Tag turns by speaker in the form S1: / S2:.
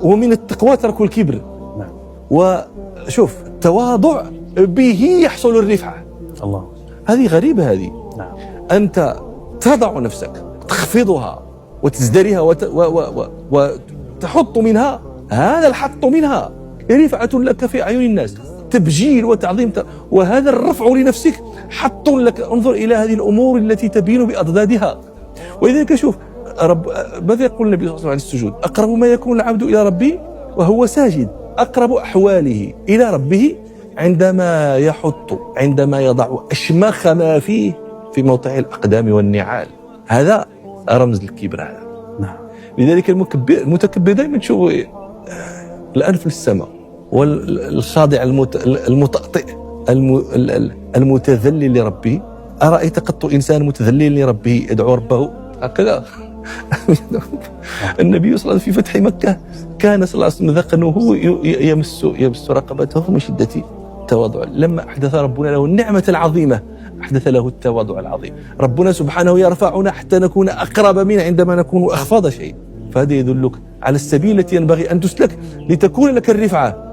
S1: ومن التقوى ترك الكبر.
S2: نعم.
S1: وشوف التواضع به يحصل الرفعة.
S2: الله.
S1: هذه غريبة هذه.
S2: نعم.
S1: أنت تضع نفسك، تخفضها وتزدريها وتحط منها، هذا الحط منها رفعة لك في أعين الناس، تبجيل وتعظيم، وهذا الرفع لنفسك حط لك. انظر إلى هذه الأمور التي تبين بأضدادها. ولذلك شوف ماذا يقول النبي صلى الله عليه وسلم عن السجود؟ أقرب ما يكون العبد إلى ربه وهو ساجد. أقرب أحواله إلى ربه عندما يحط، عندما يضع أشمخ ما فيه في موضع الأقدام والنعال. هذا رمز الكبر هذا.
S2: نعم.
S1: لذلك المتكبر دائما تشوف الأنف للسماء، والخاضع المتأطئ المتذلل لربه. أرأيت قط إنسان متذلل لربه يدعو ربه هكذا؟ النبي صلى الله عليه وسلم في فتح مكة كان صلى الله عليه وسلم ذقنه يمس رقبته من شدة التواضع. لما أحدث ربنا له النعمة العظيمة أحدث له التواضع العظيم. ربنا سبحانه يرفعنا حتى نكون أقرب منه عندما نكون أخفض شيء. فهذا يدلك على السبيل التي ينبغي أن تسلك لتكون لك الرفعة.